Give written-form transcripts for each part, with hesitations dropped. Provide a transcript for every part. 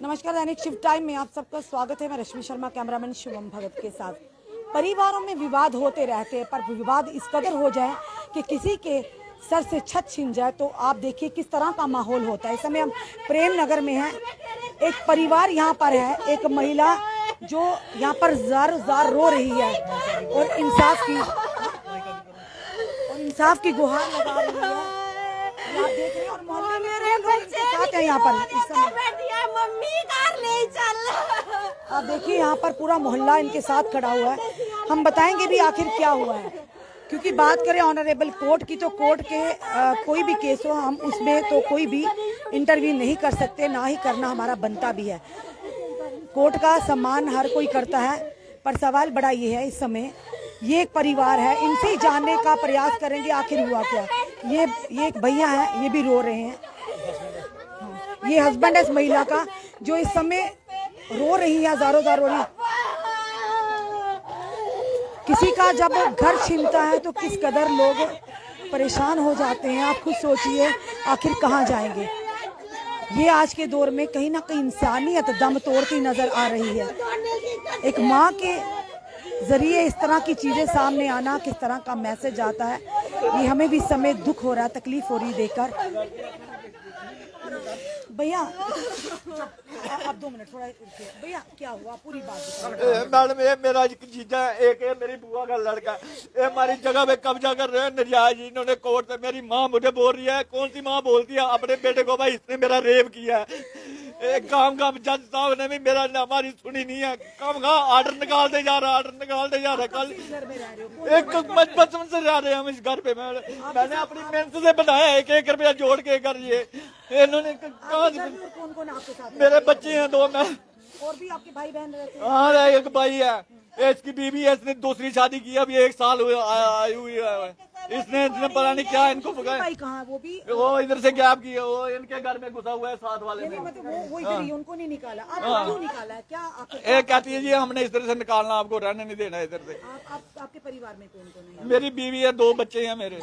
नमस्कार, दैनिक शिव टाइम में आप सबका स्वागत है। मैं रश्मि शर्मा, कैमरामैन शिवम भगत के साथ। परिवारों में विवाद होते रहते हैं, पर विवाद इस कदर हो जाए कि किसी के सर से छत छिन जाए तो आप देखिए किस तरह का माहौल होता है। इस समय हम प्रेम नगर में हैं। एक परिवार यहाँ पर है, एक महिला जो यहाँ पर जार जार रो रही है और इंसाफ की गुहार लगा रही है। आप देख रहे हैं और मोहल्ले में लोग इनके साथ हैं यहाँ पर इस समय। मम्मी कार ले चल। आप देखिए यहाँ पर पूरा मोहल्ला इनके साथ खड़ा हुआ है। हम बताएंगे भी आखिर क्या हुआ है, क्योंकि बात करें ऑनरेबल कोर्ट की तो कोर्ट के कोई भी केस हो, हम उसमें तो कोई भी इंटरव्यू नहीं कर सकते, ना ही करना हमारा बनता भी है। कोर्ट का सम्मान हर कोई करता है, पर सवाल बड़ा ये है, इस समय ये एक परिवार है, इनसे ही जानने का प्रयास करेंगे आखिर हुआ क्या। ये एक भैया है, ये भी रो रहे हैं। ये हस्बैंड है इस महिला का, जो इस समय रो रही है, ज़ारो ज़ार रो रही है। किसी का जब घर छीनता है तो किस कदर लोग परेशान हो जाते हैं। आप खुद सोचिए आखिर कहाँ जाएंगे। ये आज के दौर में कहीं ना कहीं इंसानियत दम तोड़ती नजर आ रही है। एक माँ के जरिए इस तरह की चीजें सामने आना, किस तरह का मैसेज आता है, ये हमें भी समय दुख हो रहा है, तकलीफ हो रही है देखकर। भैया आप 2 मिनट थोड़ा भैया, क्या हुआ पूरी बात मैडम? ये मेरा जीजा है, एक है मेरी बुआ का लड़का, ये हमारी जगह पे कब्जा कर रहे हैं नजायज। इन्होंने कोर्ट से, मेरी माँ मुझे बोल रही है, कौन सी माँ बोलती है अपने बेटे को भाई इसने मेरा रेप किया है। एक काम जज साहब ने भी मेरा हमारी सुनी नहीं है। काम ऑर्डर निकालते जा रहा, ऑर्डर निकालते जा रहा। कल एक बचपन से रह रहे हैं हम इस घर पे। मैंने अपनी मेहनत से बनाया, 1-1 रुपया जोड़ के कर ये। इन्होंने कौन आपके साथ? मेरे बच्चे हैं 2। मैं और भी आपके भाई बहन रहते हैं? हाँ, एक भाई है, इसकी बीवी है, इसने दूसरी शादी की, अभी 1 साल आई हुई है। इसने पता नहीं क्या इनको भाई कहाँ? वो इधर से गैप की है, वो इनके घर में घुसा हुआ है साथ वाले में। मतलब वो इधर ही, उनको नहीं निकाला? आप क्यों निकाला है? क्या एक कहती है जी हमने इस तरह से निकालना, आपको रहने नहीं देना इधर से। आपके परिवार में कौन कौन है? मेरी बीवी है, 2 बच्चे हैं मेरे।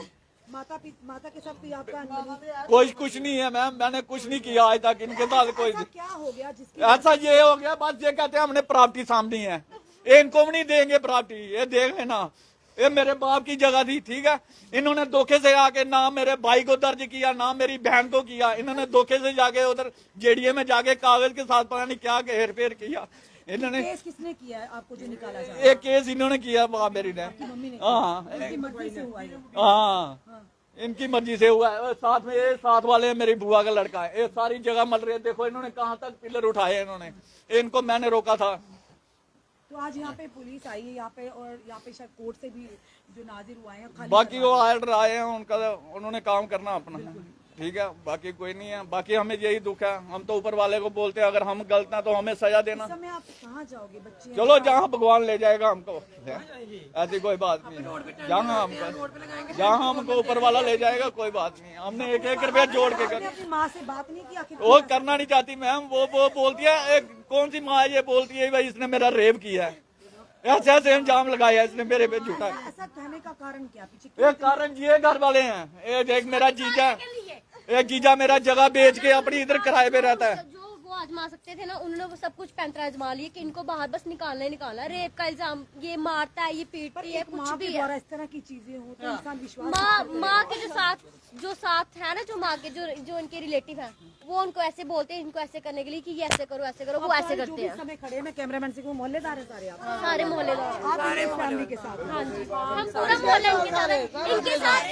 माता के साथ भी आपका कोई कुछ नहीं है मैम, मैंने कुछ नहीं किया आज तक इनके साथ। कोई क्या हो गया जिसकी ऐसा ये हो गया, बस ये कहते हैं हमने प्रॉपर्टी सामनी है, इनको भी नहीं देंगे प्रॉपर्टी। ये देख लेना, ये मेरे बाप की जगह थी, ठीक है। इन्होंने धोखे से आके ना मेरे भाई को दर्ज किया, ना मेरी बहन को किया। इन्होंने धोखे से जाके उधर जेडीए में जाके कागज के साथ पता नहीं क्या हेर फेर किया इन्होंने। केस किसने किया है आपको जो निकाला जा? एक केस इन्होंने किया बाप मेरी ने। हाँ, इनकी मर्जी से हुआ है। साथ में ये साथ वाले हैं, मेरी बुआ का लड़का है। ये सारी जगह मल रहे हैं, देखो इन्होंने कहाँ तक पिलर उठाए इन्होंने। इनको मैंने रोका था। तो आज यहाँ पे पुलिस आई है यहाँ पे, और यहाँ पे शायद कोर्ट से भी जो नाजिर हुआ है, बाकी वो ऑर्डर आए हैं उनका, उन्होंने काम करना अपना, ठीक है। बाकी कोई नहीं है। बाकी हमें यही दुख है, हम तो ऊपर वाले को बोलते हैं अगर हम गलत हैं तो हमें सजा देना। इस समय आप कहाँ जाओगे? बच्चे चलो जहाँ भगवान ले जाएगा हमको, ऐसी कोई बात नहीं। जहाँ हमको ऊपर वाला ले जाएगा कोई बात नहीं। हमने 1-1 रुपया जोड़ के कर। अपनी माँ से बात नहीं की? वो करना नहीं चाहती मैम, वो बोलती है, कौन सी माँ ये बोलती है भाई इसने मेरा रेप किया है, ऐसे ऐसे इल्जाम लगाया इसने मेरे पे झूठा। ऐसा कहने का कारण क्या पीछे? एक कारण ये घर वाले हैं, एक मेरा जीजा, एक जीजा मेरा जगह बेच के अपनी इधर किराए पे रहता है। जो वो आजमा सकते थे ना, उन्होंने वो सब कुछ पैंतरा आजमा लिए कि इनको बाहर बस निकालना ही निकालना। रेप का इल्जाम, ये मारता है, ये पीटती है, कुछ भी है। इस तरह की चीजें हो तो इंसान विश्वास। माँ के जो साथ है ना, जो माँ के जो इनके रिलेटिव है, वो उनको ऐसे बोलते हैं, इनको ऐसे करने के लिए कि ये ऐसे करो, वो ऐसे करते हैं। समय खड़े में कैमरामैन से, वो मोहल्लेदार है सारे? आप सारे मोहल्लेदार, सारे फैमिली के साथ? हाँ जी, हम पूरा मोहल्ला इनके साथ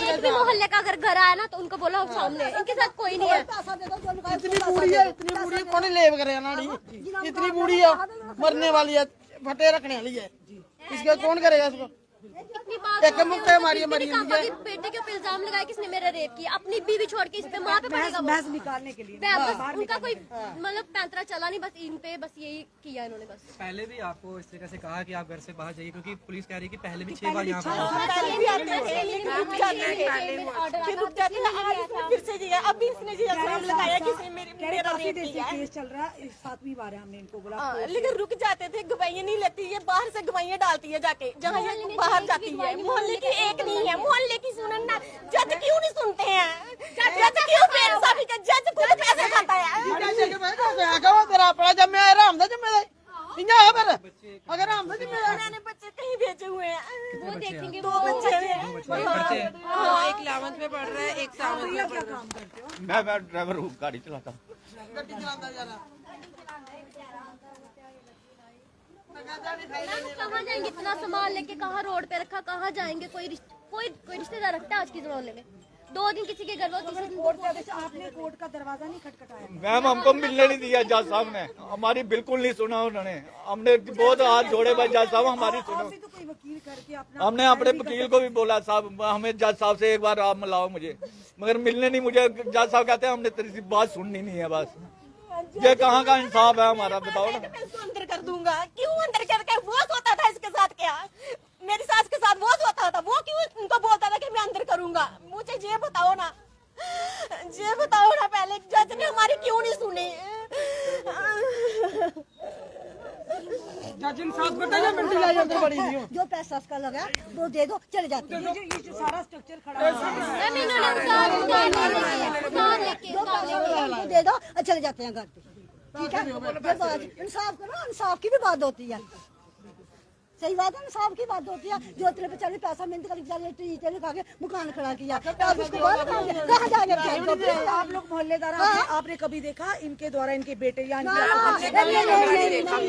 एक भी मोहल्ले का अगर घर आया ना तो उनको बोला सामने, इनके साथ कोई नहीं है। इतनी बूढ़ी कौन लेव करे ना, इतनी बूढ़ी है, मरने वाली है, फटे रखने वाली है, इसका कौन करेगा इसको? एक मुक्का मारी मरी बेटे के ऊपर इल्जाम लगाया किसने मेरा रेप किया, अपनी बीवी छोड़ के इस पे माँ पे पड़ेगा। बहस निकालने के लिए बस उनका कोई मतलब पैंतरा चला नहीं, बस इन पे बस यही किया इन्होंने। बस पहले भी आपको इस तरह से कहा कि आप घर से बाहर जाइए, क्योंकि पुलिस कह रही है कि पहले भी 6 बार यहाँ पर केस चल रहा है, 7वीं बार है हमने इनको बोला, लेकिन रुक जाते थे। गवाइयाँ नहीं लेती, ये बाहर से गवाइयाँ डालती है जाके, जहाँ ये बाहर जाती है। मोहल्ले की एक नहीं है, मोहल्ले की सुनन ना। जज क्यों नहीं सुनते हैं? जज क्यों? जज खुद पैसे खाता है। क्या काम करते हो? मैं ड्राइवर हूँ, गाड़ी चलाता हूँ। ਗੱਡੀ ਚਲਾਉਂਦਾ ਯਾਰ कहाँ जाएंगे इतना सामान लेके, कहाँ रोड पे रखा, कहाँ जाएंगे? कोई रिश्तेदार रखता है आज के जमाने में? 2 दिन किसी के घर, वो तीसरे दिन कोर्ट का आपने कोर्ट का दरवाजा नहीं खटखटाया? मैम हमको मिलने नहीं दिया जज साहब ने, हमारी बिल्कुल नहीं सुना उन्होंने। हमने बहुत हाथ जोड़े भाई जज साहब हमारी सुनो। आपसे तो कोई वकील करके अपना हमने अपने वकील को भी बोला साहब हमें जज साहब से एक बार आप मिलाओ मुझे, मगर मिलने नहीं। मुझे जज साहब कहते हैं हमने तेरी बात सुननी नहीं है। बस ये कहाँ का इंसाफ है हमारा, बताओ ना। मैं इसको अंदर कर दूंगा। क्यों अंदर करके वो सोता था इसके साथ? क्या मेरी सास के साथ वो सोता था? वो क्यों उनको बोलता था कि मैं अंदर करूंगा? मुझे ये बताओ ना, ये बताओ ना। पहले जज ने हमारी क्यों नहीं सुनी? ਜੱਜ ਇਨਸਾਫ ਕਰਦਾ ਜਾਂ ਮਿੰਟ ਲੈ ਜਾਂਦੇ ਬੜੀ ਦੀ जो पैसा उसका लगा वो दे दो, चले जाते हैं। ये जो सारा स्ट्रक्चर खड़ा है मैम इन्होंने उतार लेके वो दे दो और चले जाते हैं घर पे। ठीक है, ये बात इंसाफ करो, इंसाफ की भी बात होती है। सही बात है, इंसाफ की बात होती है। जो इतने बेचारे पैसा मेहनत करके बेचारे ईंटें लगा के मकान खड़ा किया, अब उसको बाहर कहाँ जाएंगे? आप लोग मोहल्लेदार आपने कभी देखा इनके द्वारा इनके बेटे या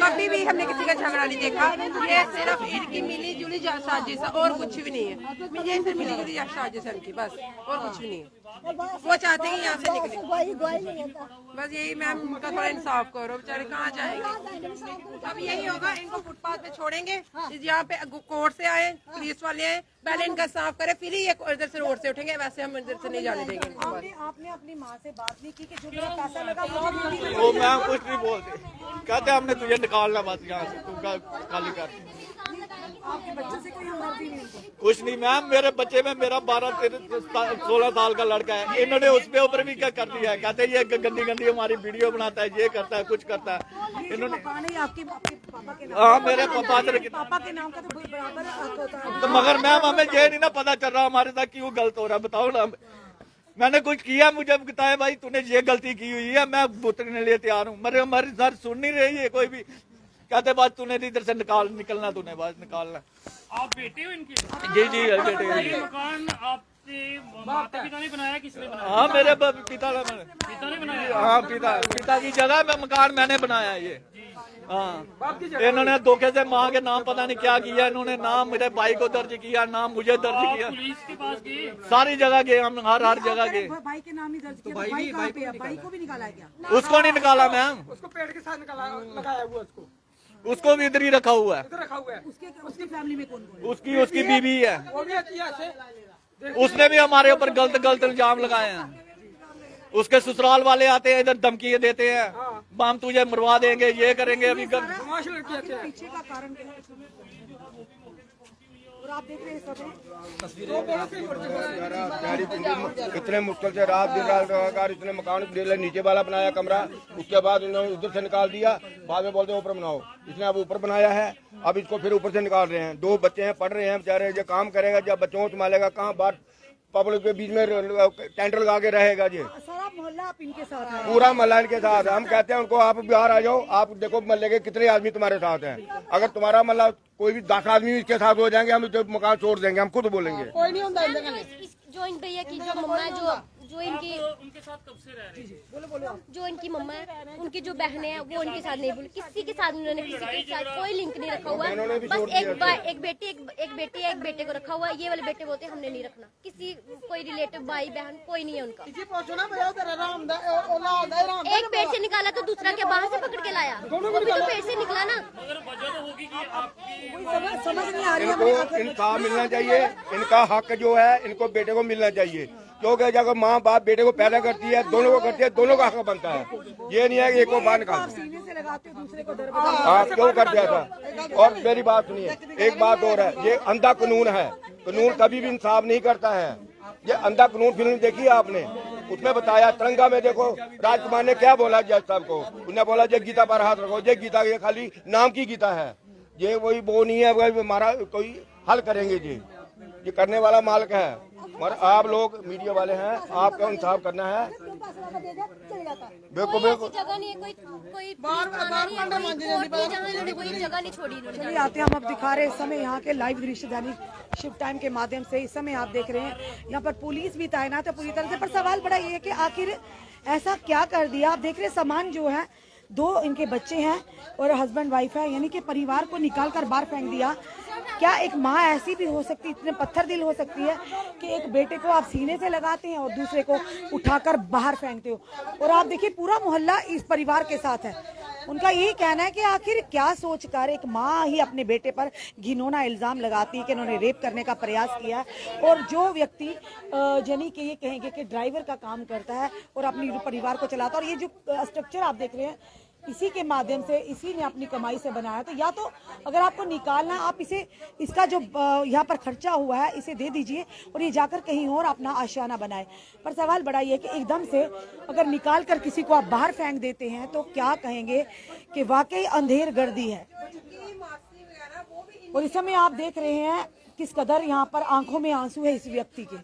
कभी भी हमने किसी का झगड़ा नहीं देखा। ये सिर्फ इनकी मिली जुली साजिश है और कुछ भी नहीं है। ये सिर्फ मिली जुली साजिश है इनकी, बस और कुछ भी नहीं है। वो चाहते हैं यहाँ से निकले। बस यही मैम, उनका थोड़ा इंसाफ करो, बेचारे कहाँ जाएंगे? अब यही होगा, इनको फुटपाथ पे छोड़ेंगे। यहाँ पे कोर्ट से आए, पुलिस वाले आए, पहले इनका साफ करे, फिर ही ये इधर से रोड से उठेंगे। वैसे हम इधर से नहीं जाने देंगे। आपने अपनी माँ से बात नहीं की कि जो मेरा पैसा लगा वो मैं कुछ नहीं बोलते, कहते हमने तुझे निकालना बस यहाँ से, तू खाली कर। आपके बच्चे से कोई हमदर्दी नहीं होती? कुछ नहीं मैम, मेरे बच्चे में मेरा 12-16 साल का लड़का है। इन्होंने उस पे ऊपर भी क्या कर दिया है, कहते ये गंदी गंदी हमारी वीडियो बनाता है, ये करता है, कुछ करता है। इन्होंने मकान है आपके पापा के नाम? हाँ मेरे पापा पापा के नाम का तो बराबर हक होता है। तो मगर मैम हमें ये नहीं ना पता चल रहा हमारे साथ क्यों गलत हो रहा है, बताओ ना। मैंने कुछ किया, मुझे बताया भाई तूने ये गलती की हुई है, मैं भुगतने के लिए तैयार हूँ। मगर हमारी सर सुन नहीं रही है कोई भी। कहते बात तूने इधर से निकलना, तूने बस निकालना। आप बेटे हो इनके? जी जी बेटे। ये मकान आपसे माता पिता ने बनाया, किसने बनाया? हाँ मेरे पिता पिता ने बनाया। हाँ पिता की जगह में मकान मैंने बनाया ये। हाँ इन्होंने धोखे से माँ के नाम पता नहीं क्या किया, इन्होंने नाम मेरे भाई को दर्ज किया, नाम मुझे दर्ज किया। पुलिस के पास गए? सारी जगह गए हम, हर जगह गए। भाई के नाम नहीं दर्ज किया, भाई कहाँ पे है? भाई को भी निकाला है क्या? उसको नहीं निकाला मैम, उसको पेड़ के साथ लगाया हुआ, उसको भी इधर ही रखा हुआ है। रखा हुआ है। उसकी फैमिली में कौन कौन है? उसकी बीवी है, वो भी अच्छी है। उसने भी हमारे ऊपर गलत इल्जाम लगाए हैं। उसके ससुराल वाले आते हैं इधर धमकी देते हैं, हम तुझे मरवा देंगे, ये करेंगे। अभी पीछे का कारण क्या है? और आप देख रहे हैं सब इतने मुश्किल से रात दिन रात इतने मकान नीचे वाला बनाया कमरा, उसके बाद उन्होंने उधर से निकाल दिया, बाद में बोलते ऊपर बनाओ। इसने अब ऊपर बनाया है, अब इसको फिर ऊपर से निकाल रहे हैं। 2 बच्चे हैं, पढ़ रहे हैं बेचारे, जो काम करेगा, जब बच्चों को संभालेगा कहाँ? बाहर पब्लिक के बीच में टेंट लगा के रहेगा जी। सारा मोहल्ला आप इनके साथ है? पूरा मोहल्ला इनके साथ है। हम कहते हैं उनको आप बाहर आ जाओ, आप देखो मोहल्ले के कितने आदमी तुम्हारे साथ हैं। अगर तुम्हारा मोहल्ला कोई भी 10 आदमी इसके साथ हो जाएंगे, हम तो मकान छोड़ देंगे, हम खुद बोलेंगे। कोई नहीं होता जो इन भैया की जो मम्मा है, जो इनकी उनके साथ कब से रह रहे हैं? बोलो जो इनकी मम्मा है, उनकी जो बहनें हैं, वो उनके साथ नहीं बोली, किसी के साथ उन्होंने किसी के साथ कोई लिंक नहीं रखा हुआ है। बस एक बेटी एक बेटे को रखा हुआ है। ये वाले बेटे बोलते हैं हमने नहीं रखना, किसी कोई रिलेटिव भाई बहन कोई नहीं है उनका। एक पेट से निकाला तो दूसरा क्या बाहर से पकड़ के लाया? वो भी तो पेट से निकला ना। अगर वजह तो होगी कि आपकी समझ नहीं आ रही है। इनको इंसाफ मिलना चाहिए, इनका हक जो है इनको बेटे को मिलना चाहिए। क्योंकि जब माँ बाप बेटे को पैदा करती है, दोनों को करती है, दोनों का हक बनता है। ये नहीं है कि एक को बाहर निकाल सीने से लगाते हो दूसरे को दर हाँ क्यों कर दिया था। और मेरी बात सुनिए, एक बात और है, ये अंधा कानून है, कानून कभी भी इंसाफ नहीं करता है। ये अंधा कानून फिल्म देखी है आपने? उसमें बताया, तिरंगा में देखो राजकुमार ने क्या बोला जज साहब को, उन्हें बोला ये गीता पर हाथ रखो। ये गीता ये खाली नाम की गीता है, ये वही वो नहीं है, हमारा कोई हल करेंगे जी। ये करने वाला मालिक है। और आप लोग मीडिया वाले हैं, आपका इंसाफ करना है। बिल्कुल बिल्कुल जगह नहीं है, कोई जगह नहीं छोड़ी इन्होंने। चलिए आते हैं, हम अब दिखा रहे हैं इस समय यहाँ के लाइव दृश्य दैनिक शिफ्ट टाइम के माध्यम से। इस समय आप देख रहे हैं यहाँ पर पुलिस भी तैनात है पूरी तरह से, पर सवाल बड़ा ये है कि आखिर ऐसा क्या कर दिया। आप देख रहे हैं सामान जो है, 2 इनके बच्चे हैं और हस्बैंड वाइफ है, यानी कि परिवार को निकाल कर बाहर फेंक दिया। क्या एक माँ ऐसी भी हो सकती, इतने पत्थर दिल हो सकती है कि एक बेटे को आप सीने से लगाते हैं और दूसरे को उठाकर बाहर फेंकते हो। और आप देखिए पूरा मोहल्ला इस परिवार के साथ है। उनका यही कहना है कि आखिर क्या सोचकर एक माँ ही अपने बेटे पर घिनौना इल्जाम लगाती है कि इन्होंने रेप करने का प्रयास किया है। और जो व्यक्ति यानी कि ये कहेंगे कि ड्राइवर का काम करता है और अपनी परिवार को चलाता है, और ये जो स्ट्रक्चर आप देख रहे हैं इसी के माध्यम से, इसी ने अपनी कमाई से बनाया। तो या तो अगर आपको निकालना, आप इसे, इसका जो यहाँ पर खर्चा हुआ है इसे दे दीजिए और ये जाकर कहीं और अपना आशियाना बनाए। पर सवाल बड़ा ये है कि एकदम से अगर निकाल कर किसी को आप बाहर फेंक देते हैं तो क्या कहेंगे कि वाकई अंधेर गर्दी है। और इस समय आप देख रहे हैं किस कदर यहाँ पर आंखों में आंसू है इस व्यक्ति के।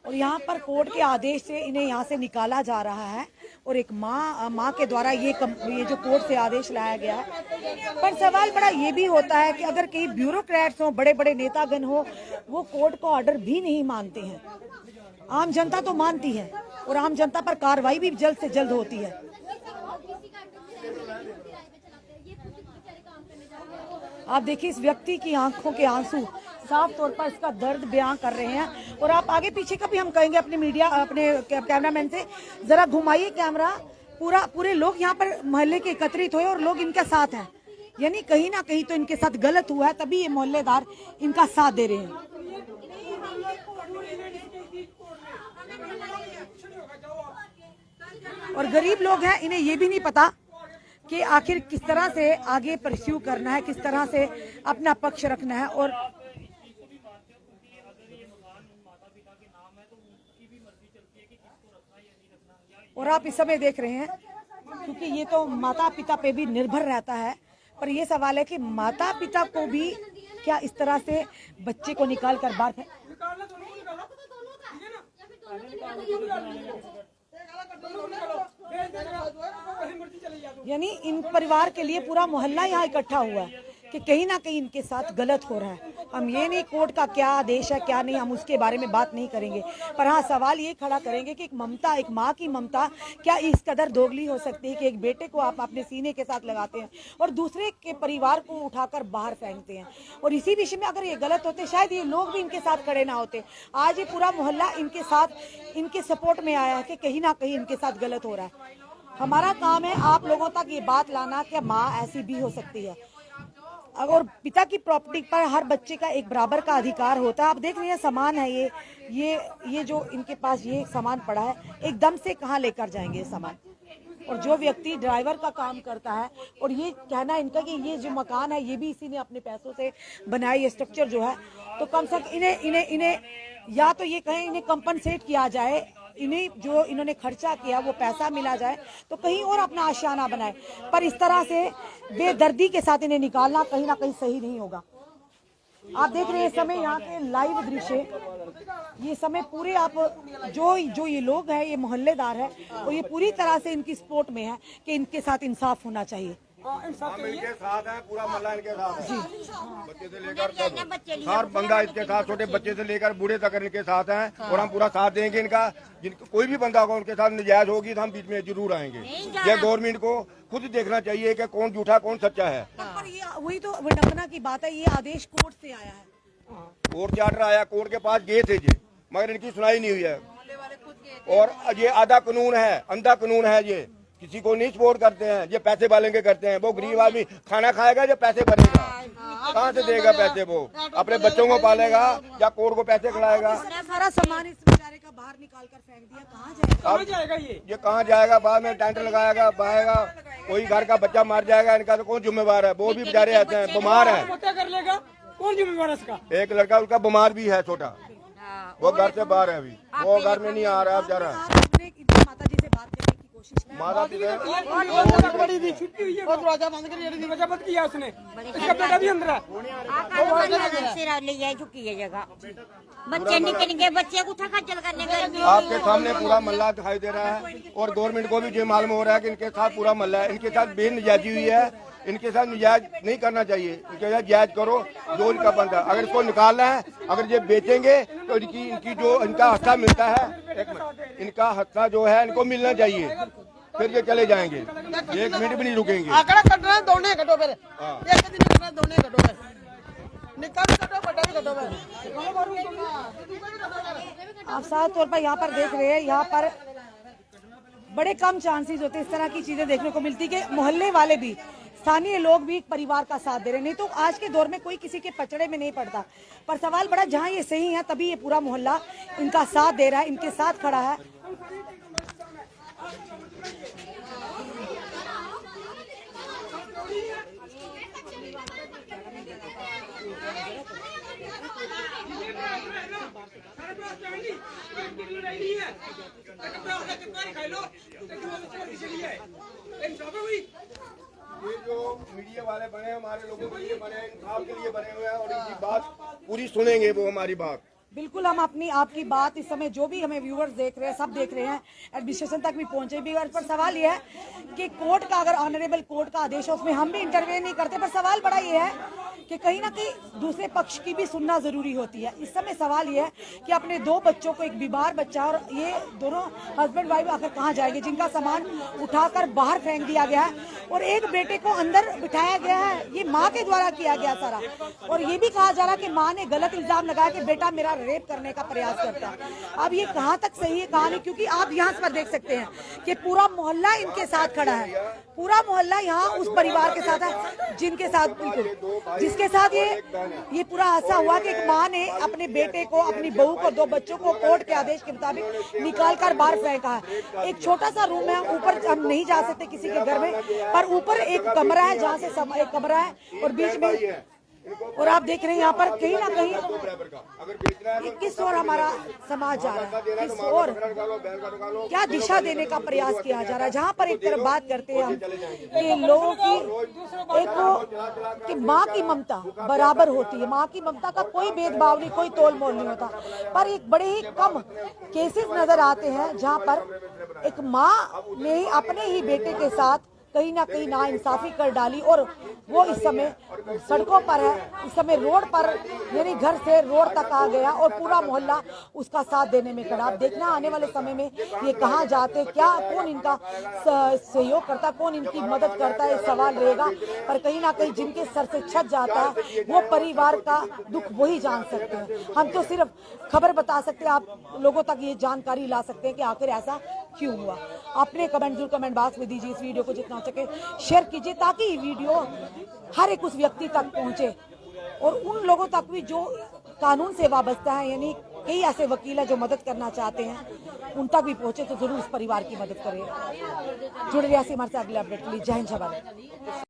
और यहाँ पर कोर्ट के आदेश से इन्हें यहाँ से निकाला जा रहा है और एक माँ के द्वारा ये जो कोर्ट से आदेश लाया गया है। पर सवाल बड़ा ये भी होता है कि अगर कहीं ब्यूरोक्रेट्स हो, बड़े बड़े नेतागण हो, वो कोर्ट को ऑर्डर भी नहीं मानते हैं। आम जनता तो मानती है और आम जनता पर कार्रवाई भी जल्द से जल्द होती है। आप देखिए इस व्यक्ति की आंखों के आंसू साफ तौर पर इसका दर्द बयां कर रहे हैं। और आप आगे पीछे का भी हम कहेंगे अपने मीडिया, अपने कैमरामैन से जरा घुमाइए कैमरा। पूरे लोग यहाँ पर मोहल्ले के एकत्रित हुए और लोग इनके साथ हैं, यानी कहीं ना कहीं तो इनके साथ गलत हुआ है, तभी ये मोहल्लेदार इनका साथ दे रहे हैं। और गरीब लोग हैं, इन्हें ये भी नहीं पता कि आखिर किस तरह से आगे परस्यू करना है, किस तरह से अपना पक्ष रखना है। और आप इस समय देख रहे हैं, क्योंकि ये तो माता पिता पे भी निर्भर रहता है, पर ये सवाल है कि माता पिता को भी क्या इस तरह से बच्चे को निकाल कर बाहर यानी इन परिवार के लिए पूरा मोहल्ला यहाँ इकट्ठा हुआ है कि कहीं ना कहीं इनके साथ गलत हो रहा है। हम ये नहीं कोर्ट का क्या आदेश है क्या नहीं, हम उसके बारे में बात नहीं करेंगे, पर हाँ सवाल ये खड़ा करेंगे कि एक ममता, एक माँ की ममता क्या इस कदर दोगली हो सकती है कि एक बेटे को आप अपने सीने के साथ लगाते हैं और दूसरे के परिवार को उठाकर बाहर फेंकते हैं। और इसी विषय में अगर ये गलत होते, शायद ये लोग भी इनके साथ खड़े ना होते। आज ये पूरा मोहल्ला इनके साथ, इनके सपोर्ट में आया है कि कहीं ना कहीं इनके साथ गलत हो रहा है। हमारा काम है आप लोगों तक ये बात लाना कि माँ ऐसी भी हो सकती है। अगर पिता की प्रॉपर्टी पर हर बच्चे का एक बराबर का अधिकार होता है। आप देख रहे हैं सामान है ये जो इनके पास ये सामान पड़ा है, एकदम से कहाँ लेकर जाएंगे ये सामान। और जो व्यक्ति ड्राइवर का काम करता है, और ये कहना इनका कि ये जो मकान है ये भी इसी ने अपने पैसों से बनाया, ये स्ट्रक्चर जो है, तो कम से कम इन्हें या तो ये कहें इन्हें कंपनसेट किया जाए, इन्हें जो इन्होंने खर्चा किया वो पैसा मिला जाए, तो कहीं और अपना आशियाना बनाए। पर इस तरह से बेदर्दी के साथ इन्हें निकालना कहीं ना कहीं सही नहीं होगा। आप देख रहे हैं इस समय यहाँ के लाइव दृश्य, ये समय पूरे आप जो ये लोग हैं, ये मोहल्लेदार है और ये पूरी तरह से इनकी सपोर्ट में है कि इनके साथ इंसाफ होना चाहिए। इनके साथ है, पूरा मोहल्ला इनके साथ है, बच्चे से लेकर हर बंदा इसके साथ, छोटे बच्चे से लेकर बूढ़े तक इनके साथ हैं। और हम पूरा साथ देंगे इनका। जिनको कोई भी बंदा होगा उनके साथ नजायज होगी तो हम बीच में जरूर आएंगे। ये गवर्नमेंट को खुद देखना चाहिए कि कौन झूठा कौन सच्चा है। पर ये वही तो विडंबना की बात है, ये आदेश कोर्ट से आया है, कोर्ट से ऑर्डर आया, कोर्ट के पास गए थे ये, मगर इनकी सुनाई नहीं हुई है। और ये आधा कानून है, अंधा कानून है, ये किसी को नहीं सपोर्ट करते हैं, ये पैसे वाले के करते हैं। वो गरीब आदमी खाना खाएगा या पैसे भरेगा, कहाँ से देगा पैसे? वो अपने बच्चों को पालेगा या कोर्ट को पैसे खिलाएगा? सारा सामान इस बेचारे का बाहर निकाल कर फेंक दिया, कहाँ जाएगा? ये कहाँ जाएगा? बाद में टेंट लगाएगा, पाएगा, कोई घर का बच्चा मर जाएगा, इनका तो कौन जिम्मेवार है? वो भी बेचारे आते हैं, बीमार है, कौन जिम्मेवार है इसका? एक लड़का उसका बीमार भी है छोटा, वो घर से बाहर है, अभी वो घर में नहीं आ रहा है बेचारा। माता जी से बात करने की कोशिश मारा पिता बड़ी थी और दरवाजा बंद कर दरवाजा बंद किया उसने, इसका बेटा भी अंदर है। चुकी है जगह बच्चे निकल गए, बच्चे को था खज्जल करने का। आपके सामने पूरा मल्ला दिखाई दे रहा है और गवर्नमेंट को भी ये मालूम हो रहा है कि इनके साथ पूरा मल्ला है, इनके साथ बेनजायजी हुई है, इनके साथ निजायज नहीं करना चाहिए, इनके साथ जायज करो जो इनका बनता है। अगर इसको निकालना है, अगर ये बेचेंगे तो इनकी जो इनका हिस्सा मिलता है, एक मिनट, इनका हिस्सा जो है इनको मिलना चाहिए, फिर ये चले जाएंगे, 1 मिनट भी नहीं रुकेंगे। आंकड़ा कटना दोने कटो फिर, एक दिन कटना दोने कटो फिर, निकाल कटो बड़ा भी कटो फिर। आप साफ तौर पर यहाँ पर देख रहे हैं, यहाँ पर बड़े कम चांसेस होते हैं इस तरह की चीजें देखने को मिलती कि मोहल्ले वाले भी, स्थानीय लोग भी एक परिवार का साथ दे रहे हैं। नहीं तो आज के दौर में कोई किसी के पचड़े में नहीं पड़ता, पर सवाल बड़ा जहाँ ये सही है तभी ये पूरा मोहल्ला इनका साथ दे रहा है, इनके साथ खड़ा है। ये जो मीडिया वाले बने हमारे लोगों के लिए बने, इंसाफ के लिए बने हुए हैं और इनकी बात पूरी सुनेंगे वो हमारी बात। बिल्कुल, हम अपनी आपकी बात इस समय जो भी हमें व्यूअर्स देख रहे हैं सब देख रहे हैं, एडमिनिस्ट्रेशन तक भी पहुंचे भी। और पर सवाल ये है कि कोर्ट का अगर ऑनरेबल कोर्ट का आदेश है उसमें हम भी इंटरवेन नहीं करते, पर सवाल बड़ा ये है कि कहीं ना कहीं दूसरे पक्ष की भी सुनना जरूरी होती है। इस समय सवाल ये है कि अपने 2 बच्चों को, एक बीमार बच्चा और ये दोनों हस्बैंड वाइफ आखिर कहाँ जाएंगे, जिनका सामान उठाकर बाहर फेंक दिया गया है और एक बेटे को अंदर बिठाया गया है, ये माँ के द्वारा किया गया सारा। और ये भी कहा जा रहा है कि माँ ने गलत इल्जाम लगाया कि बेटा मेरा रेप करने का प्रयास करता है। अब ये कहाँ तक सही है कहाँ नहीं, क्योंकि आप यहाँ पर देख सकते हैं कि पूरा मोहल्ला इनके साथ खड़ा है, पूरा मोहल्ला यहाँ उस परिवार के साथ है जिनके साथ, बिल्कुल जिसके साथ ये पूरा हादसा हुआ कि एक माँ ने अपने बेटे को, अपनी बहू को, 2 बच्चों को कोर्ट के आदेश के मुताबिक निकाल कर बाहर फेंका है। एक छोटा सा रूम है, ऊपर हम नहीं जा सकते किसी के घर में, पर ऊपर एक कमरा है जहाँ से एक कमरा है और बीच में, और आप देख रहे हैं यहाँ पर कहीं ना कहीं किस ओर हमारा समाज जा रहा है, किस ओर क्या दिशा देने का प्रयास किया जा रहा है। जहाँ पर एक तरफ बात करते हैं हम कि लोगों की एक कि माँ की ममता बराबर होती है, माँ की ममता का कोई भेदभाव नहीं, कोई तोल मोल नहीं होता, पर एक बड़े ही कम केसेस नजर आते हैं जहाँ पर एक माँ ने ही अपने ही बेटे के साथ कहीं ना कहीं नाइंसाफी कर डाली और वो इस समय सड़कों पर है, इस समय रोड पर, यानी घर से रोड तक आ गया और पूरा मोहल्ला उसका साथ देने में खड़ा। अब देखना आने वाले समय में ये कहाँ जाते, क्या कौन इनका सहयोग करता, कौन इनकी मदद करता है, सवाल रहेगा। पर कहीं ना कहीं जिनके सर से छत जाता है वो परिवार का दुख वही जान सकते हैं। हम तो सिर्फ खबर बता सकते हैं, आप लोगों तक ये जानकारी ला सकते हैं कि आखिर ऐसा क्यों हुआ। अपने कमेंट जरूर कमेंट बॉक्स में दीजिए, इस वीडियो को जितना सके शेयर कीजिए ताकि ये वीडियो हर एक उस व्यक्ति तक पहुंचे और उन लोगों तक भी जो कानून से वाबस्ता है, यानी कई ऐसे वकील हैं जो मदद करना चाहते हैं, उन तक भी पहुंचे तो जरूर उस परिवार की मदद करें। जुड़े रहिए हमारे साथ अगले अपडेट के लिए। जय हिंद।